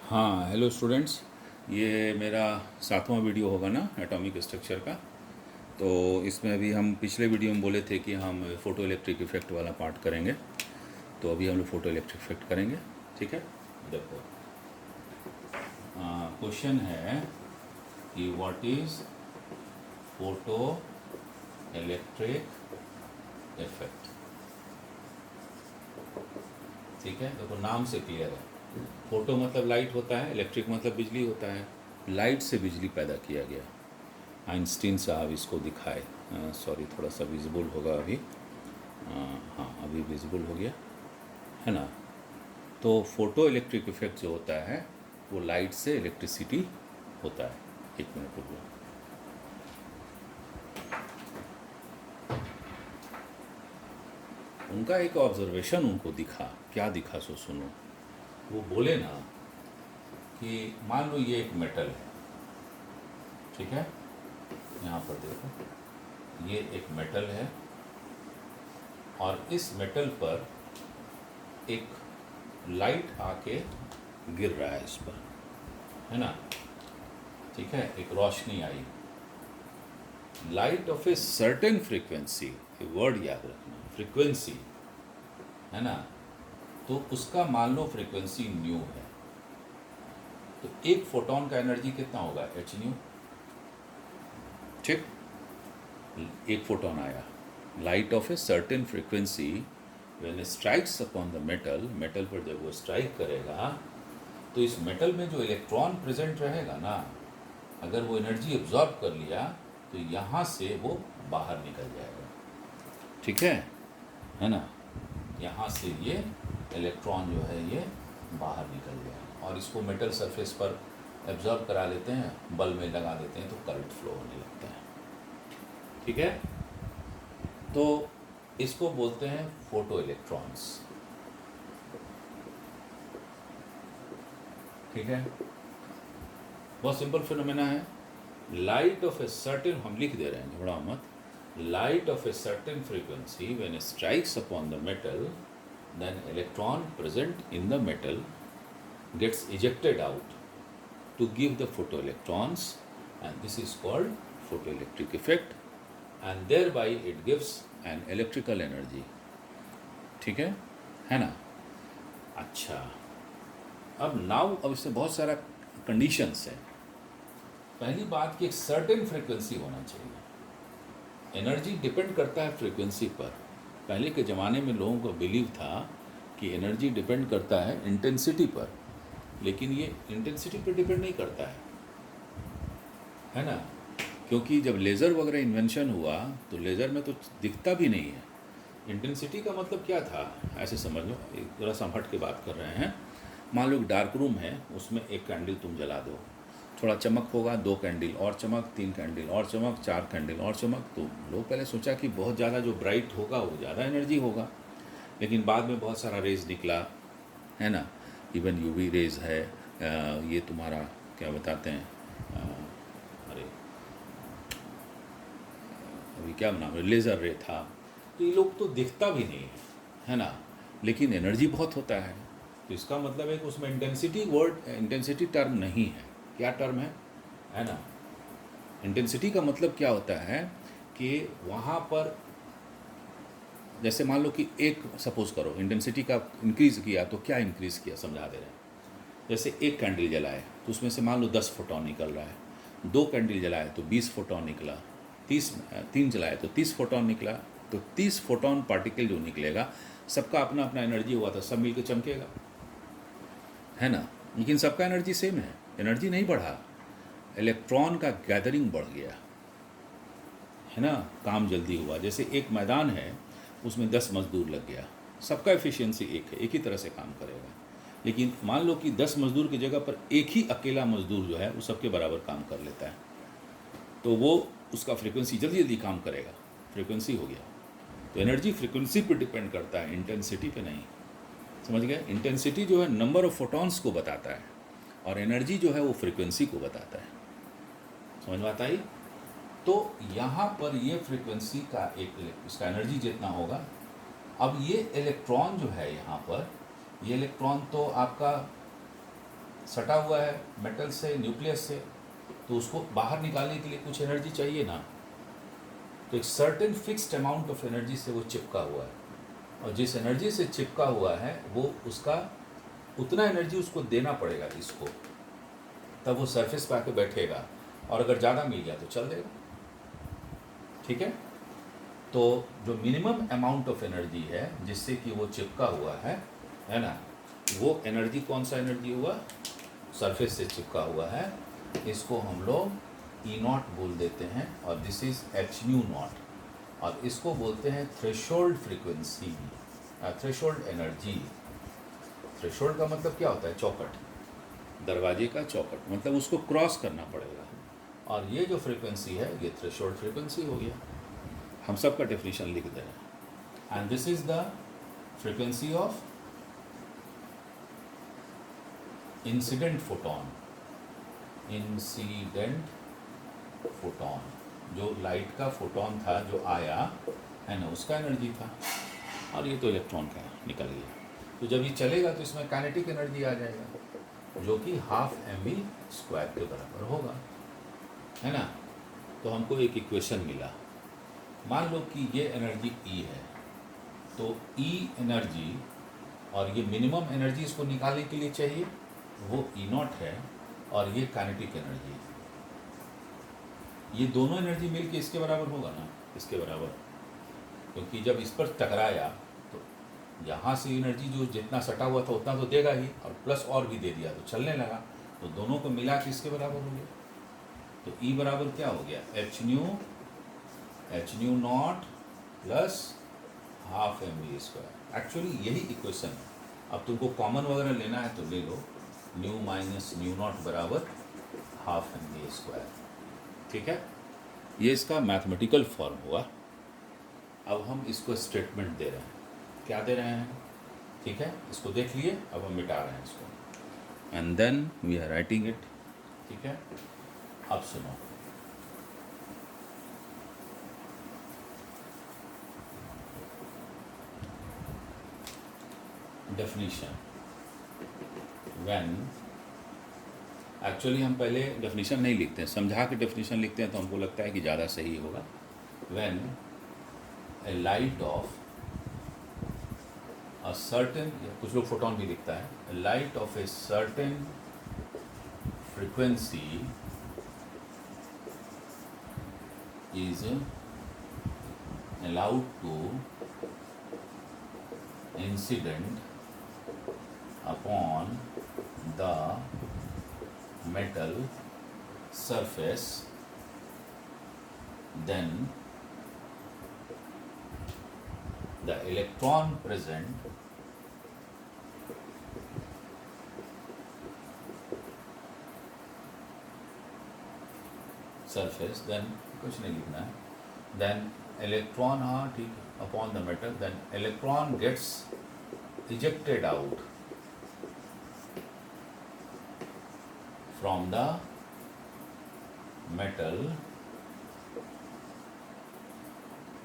हाँ, hello students. ये मेरा 7वां वीडियो होगा ना एटॉमिक स्ट्रक्चर का। तो इसमें अभी हम पिछले वीडियो में बोले थे कि हम फ़ोटो इलेक्ट्रिक इफ़ेक्ट वाला पार्ट करेंगे। तो अभी हम लोग फ़ोटो इलेक्ट्रिक इफ़ेक्ट करेंगे। ठीक है, देखो क्वेश्चन है कि what is photo electric effect. ठीक है, देखो नाम से क्लियर है। फोटो मतलब लाइट होता है, इलेक्ट्रिक मतलब बिजली होता है। लाइट से बिजली पैदा किया गया। आइंस्टीन साहब इसको दिखाए। सॉरी, थोड़ा सा विजिबल होगा अभी। हाँ, अभी विजिबल हो गया है ना। तो फोटो इलेक्ट्रिक इफेक्ट जो होता है वो लाइट से इलेक्ट्रिसिटी होता है। एक मिनट रुको। उनका एक ऑब्जर्वेशन उनको दिखा, क्या दिखा सो सुनो। वो बोले ना कि मान लो ये एक मेटल है, ठीक है, यहाँ पर देखो ये एक मेटल है और इस मेटल पर एक लाइट आके गिर रहा है इस पर, है ना। ठीक है, एक रोशनी आई, light of a certain frequency, word याद रखना, फ्रीक्वेंसी, है ना। तो उसका मान लो फ्रीक्वेंसी न्यू है, तो एक फोटोन का एनर्जी कितना होगा, एच न्यू। ठीक, एक फोटोन आया, light of a certain frequency when strikes upon the metal, metal पर जब वो स्ट्राइक करेगा तो इस मेटल में जो इलेक्ट्रॉन प्रेजेंट रहेगा ना, अगर वो एनर्जी एब्जॉर्ब कर लिया तो यहाँ से वो बाहर निकल जाएगा। ठीक है ना। यहाँ से ये इलेक्ट्रॉन जो है ये बाहर निकल जाएगा और इसको मेटल सरफेस पर एब्जॉर्ब करा लेते हैं, बल्ब में लगा देते हैं तो करंट फ्लो होने लगता है। ठीक है, तो इसको बोलते हैं फोटो इलेक्ट्रॉन्स। ठीक है, बहुत सिंपल फिनोमेना है। लाइट ऑफ ए सर्टेन, हम लिख दे रहे हैं, घबराओ मत। Light of a certain frequency when strikes upon the metal, then electron present in the metal gets ejected out to give the photoelectrons, and this is called photoelectric effect, and thereby it gives an electrical energy. ठीक है ना। अच्छा, अब now, अब इससे बहुत सारा conditions है। पहली बात कि एक सर्टेन फ्रीक्वेंसी होना चाहिए। एनर्जी डिपेंड करता है फ्रीक्वेंसी पर। पहले के ज़माने में लोगों को बिलीव था कि एनर्जी डिपेंड करता है इंटेंसिटी पर, लेकिन ये इंटेंसिटी पर डिपेंड नहीं करता है ना। क्योंकि जब लेज़र वगैरह इन्वेंशन हुआ तो लेज़र में तो दिखता भी नहीं है। इंटेंसिटी का मतलब क्या था, ऐसे समझ लो, एक ज़रा संभट के बात कर रहे हैं। मान लो एक डार्क रूम है, उसमें एक कैंडल तुम जला दो, थोड़ा चमक होगा, 2 कैंडल और चमक, 3 कैंडल और चमक, 4 कैंडल और चमक। तो लोग पहले सोचा कि बहुत ज़्यादा जो ब्राइट होगा वो ज़्यादा एनर्जी होगा, लेकिन बाद में बहुत सारा रेज निकला, है ना। इवन यूवी रेज है, ये तुम्हारा क्या बताते हैं, अरे अभी क्या नाम है, लेज़र रे था। तो ये लोग तो दिखता भी नहीं है ना, लेकिन एनर्जी बहुत होता है। तो इसका मतलब है कि उसमें इंटेंसिटी, वर्ड इंटेंसिटी टर्म नहीं है। क्या टर्म है ना। इंटेंसिटी का मतलब क्या होता है कि वहाँ पर जैसे मान लो कि एक, सपोज करो इंटेंसिटी का इंक्रीज़ किया, तो क्या इंक्रीज़ किया समझा दे रहे हैं। जैसे एक कैंडल जलाए तो उसमें से मान लो 10 फोटोन निकल रहा है, 2 कैंडल जलाए तो 20 फोटोन निकला, 3 जलाए तो 30 फोटोन निकला। तो 30 फोटोन पार्टिकल जो निकलेगा, सबका अपना अपना एनर्जी हुआ था, सब मिलकर चमकेगा, है ना। लेकिन सबका एनर्जी सेम है, एनर्जी नहीं बढ़ा, इलेक्ट्रॉन का गैदरिंग बढ़ गया, है ना, काम जल्दी हुआ। जैसे एक मैदान है, उसमें 10 मजदूर लग गया, सबका एफिशिएंसी एक है, एक ही तरह से काम करेगा। लेकिन मान लो कि 10 मजदूर की जगह पर एक ही अकेला मजदूर जो है वो सबके बराबर काम कर लेता है, तो वो उसका फ्रीक्वेंसी जल्दी जल्दी काम करेगा, फ्रीक्वेंसी हो गया। तो एनर्जी फ्रीक्वेंसी पर डिपेंड करता है, इंटेंसिटी पे नहीं। समझ गए, इंटेंसिटी जो है नंबर ऑफ फोटॉन्स को बताता है और एनर्जी जो है वो फ्रीक्वेंसी को बताता है। समझ में आता है। तो यहाँ पर ये फ्रीक्वेंसी का एक, इसका एनर्जी जितना होगा। अब ये इलेक्ट्रॉन जो है यहाँ पर, ये इलेक्ट्रॉन तो आपका सटा हुआ है मेटल से, न्यूक्लियस से, तो उसको बाहर निकालने के लिए कुछ एनर्जी चाहिए ना। तो एक certain fixed amount of energy से वो चिपका हुआ है, और जिस एनर्जी से चिपका हुआ है वो उसका उतना एनर्जी उसको देना पड़ेगा इसको, तब वो सरफेस पे आके बैठेगा, और अगर ज़्यादा मिल गया तो चल देगा। ठीक है, तो जो मिनिमम अमाउंट ऑफ एनर्जी है जिससे कि वो चिपका हुआ है ना, वो एनर्जी कौन सा एनर्जी हुआ, सरफेस से चिपका हुआ है, इसको हम लोग ई नॉट बोल देते हैं, और this is H new not, और इसको बोलते हैं threshold frequency, threshold energy. Threshold का मतलब क्या होता है, चौखट, दरवाजे का चौखट, मतलब उसको क्रॉस करना पड़ेगा, और ये जो फ्रीक्वेंसी है ये थ्रेशोल्ड फ्रीक्वेंसी हो गया। हम सब का डेफिनेशन लिख दे रहे हैं, and this is the frequency of incident photon, incident photon, जो लाइट का फोटोन था जो आया है ना, उसका एनर्जी था, और ये तो इलेक्ट्रॉन का निकल गया। तो जब ये चलेगा तो इसमें काइनेटिक एनर्जी आ जाएगा, जो कि ½ mv² के बराबर होगा, है ना। तो हमको एक इक्वेशन मिला, मान लो कि ये एनर्जी E है, तो E एनर्जी और ये मिनिमम एनर्जी इसको निकालने के लिए चाहिए, वो E0 है, और ये काइनेटिक एनर्जी है। ये दोनों एनर्जी मिल के इसके बराबर होगा ना, इसके बराबर, क्योंकि जब इस पर टकराया तो यहाँ से एनर्जी जो जितना सटा हुआ था उतना तो देगा ही, और प्लस और भी दे दिया तो चलने लगा, तो दोनों को मिला के इसके बराबर हो गया। तो E बराबर क्या हो गया, H new not plus ½ mv²। Actually यही इक्वेशन है। अब तुमको कॉमन वगैरह लेना है तो ले लो, न्यू माइनस न्यू नॉट बराबर ½ mv²। ठीक है, ये इसका मैथमेटिकल फॉर्म हुआ। अब हम इसको स्टेटमेंट दे रहे हैं, क्या दे रहे हैं, ठीक है, इसको देख लिए, अब हम मिटा रहे हैं इसको, and then we are writing it. ठीक है, अब सुनो, डेफिनेशन, व्हेन, एक्चुअली हम पहले डेफिनेशन नहीं लिखते हैं, समझा के डेफिनेशन लिखते हैं तो हमको लगता है कि ज़्यादा सही होगा। When A light of a certain, कुछ लोग फोटोन भी लिखता है, light of a certain frequency is allowed to incident upon the metal surface, then the electron present surface, then कुछ नहीं लिखना है, then electron, हाँ ठीक है, upon the metal, then electron gets ejected out from the metal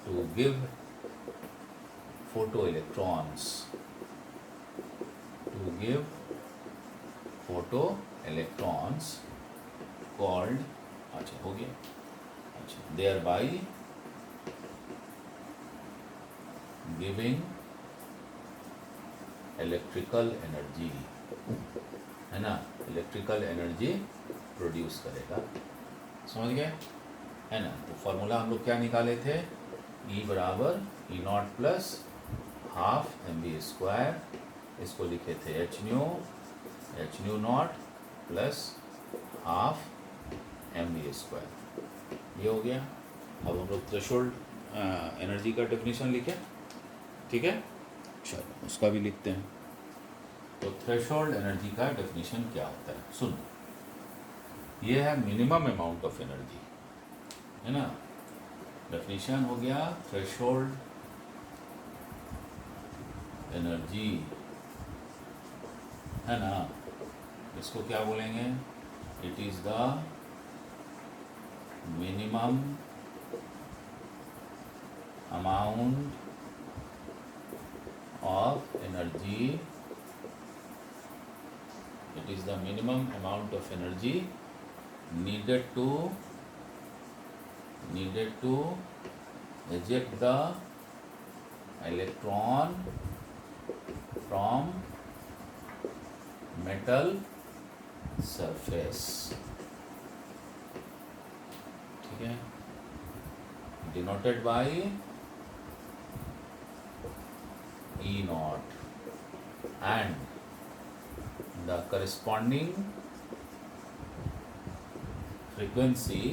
to give photoelectrons, to give photoelectrons called, अच्छा हो गया, अच्छा, thereby giving इलेक्ट्रिकल एनर्जी, है ना, इलेक्ट्रिकल एनर्जी प्रोड्यूस करेगा। समझ गए, है ना। तो फॉर्मूला हम लोग क्या निकाले थे, E बराबर E0 प्लस ½ mv², इसको लिखे थे H new not plus ½ mv², ये हो गया। अब हम लोग थ्रेशोल्ड एनर्जी का डेफिनेशन लिखे, ठीक है, चलो उसका भी लिखते हैं। तो थ्रेशोल्ड एनर्जी का डेफिनेशन क्या होता है, सुन, ये है मिनिमम अमाउंट ऑफ एनर्जी, है ना। डेफिनेशन हो गया थ्रेशोल्ड एनर्जी, है ना, इसको क्या बोलेंगे, it is the minimum amount of energy It is the minimum amount of energy needed to eject the electron from metal surface. ठीक है, denoted by E naught and the corresponding frequency,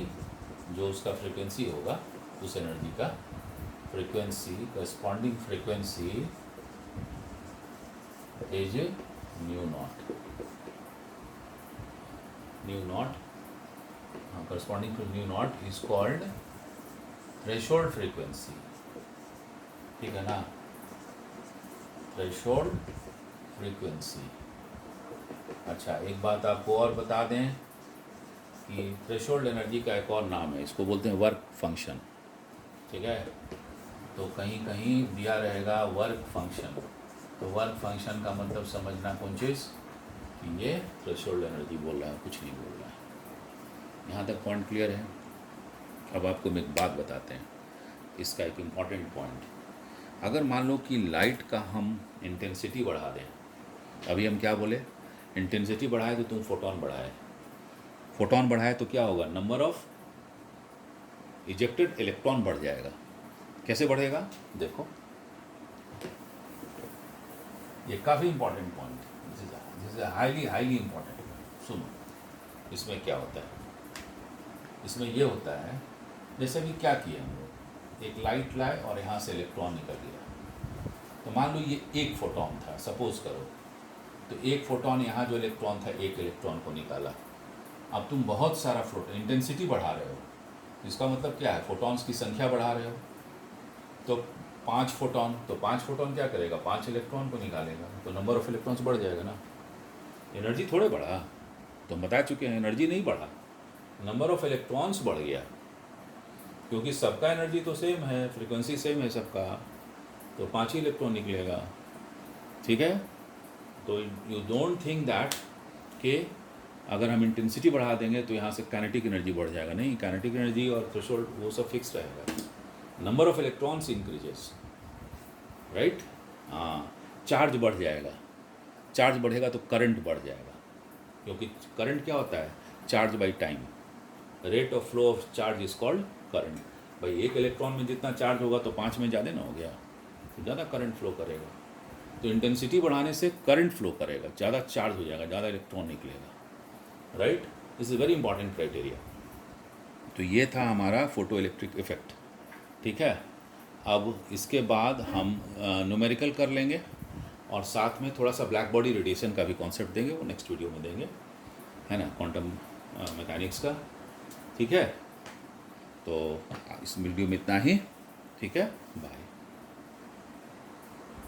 जो उसका frequency होगा उस energy का frequency, corresponding frequency is nu naught. Corresponding to nu naught is called threshold frequency. ठीक है ना, थ्रेशोल्ड फ्रीक्वेंसी. अच्छा, एक बात आपको और बता दें कि थ्रेशोल्ड एनर्जी का एक और नाम है, इसको बोलते हैं वर्क फंक्शन. ठीक है, तो कहीं कहीं दिया रहेगा वर्क फंक्शन. तो वर्क फंक्शन का मतलब समझना कौन चीज़ कि ये थ्रेशोल्ड एनर्जी बोल रहा है, कुछ नहीं बोल रहा है. यहाँ तक पॉइंट क्लियर है. अब आपको एक बात बताते हैं, इसका एक इम्पॉर्टेंट पॉइंट. अगर मान लो कि लाइट का हम इंटेंसिटी बढ़ा दें, अभी हम क्या बोले, इंटेंसिटी बढ़ाए तो तुम फोटोन बढ़ाए. फोटोन बढ़ाए तो क्या होगा, नंबर ऑफ इजेक्टेड इलेक्ट्रॉन बढ़ जाएगा. कैसे बढ़ेगा देखो, ये काफ़ी important point, this is highly important. सुनो, इसमें क्या होता है, इसमें ये होता है जैसे कि क्या किया हम लोग, एक लाइट लाए और यहाँ से इलेक्ट्रॉन निकल गया. तो मान लो ये एक फोटोन था, सपोज करो, तो एक फोटोन यहाँ जो इलेक्ट्रॉन था, एक इलेक्ट्रॉन को निकाला. अब तुम बहुत सारा फोटोन, इंटेंसिटी बढ़ा रहे हो, इसका मतलब क्या है, फोटॉन्स की संख्या बढ़ा रहे हो. तो 5 फोटॉन, तो 5 फोटॉन क्या करेगा, 5 इलेक्ट्रॉन को निकालेगा, तो नंबर ऑफ इलेक्ट्रॉन्स बढ़ जाएगा ना. एनर्जी थोड़े बढ़ा, तो हम बता चुके हैं एनर्जी नहीं बढ़ा, नंबर ऑफ इलेक्ट्रॉन्स बढ़ गया, क्योंकि सबका एनर्जी तो सेम है, फ्रीक्वेंसी सेम है सबका, तो 5 ही इलेक्ट्रॉन निकलेगा. ठीक है, तो यू डोंट थिंक दैट कि अगर हम इंटेंसिटी बढ़ा देंगे तो यहाँ से काइनेटिक एनर्जी बढ़ जाएगा. नहीं, काइनेटिक एनर्जी और थ्रेशोल्ड वो सब फिक्स रहेगा. Number of electrons increases, right. हाँ, चार्ज बढ़ जाएगा, चार्ज बढ़ेगा तो करंट बढ़ जाएगा, क्योंकि करंट क्या होता है, charge by time. Rate of flow of charge is called current. भाई एक इलेक्ट्रॉन में जितना चार्ज होगा तो 5 में ज़्यादा ना हो गया, तो ज़्यादा करंट फ्लो करेगा. तो इंटेंसिटी बढ़ाने से करंट फ्लो करेगा, ज़्यादा चार्ज हो जाएगा, ज़्यादा इलेक्ट्रॉन निकलेगा. Right, this is very important criteria. तो ये था हमारा फोटो इलेक्ट्रिक इफेक्ट. ठीक है, अब इसके बाद हम न्यूमेरिकल कर लेंगे और साथ में थोड़ा सा ब्लैक बॉडी रेडिएशन का भी कॉन्सेप्ट देंगे, वो नेक्स्ट वीडियो में देंगे, है ना, क्वांटम मैकेनिक्स का. ठीक है, तो इस वीडियो में इतना ही. ठीक है, बाय.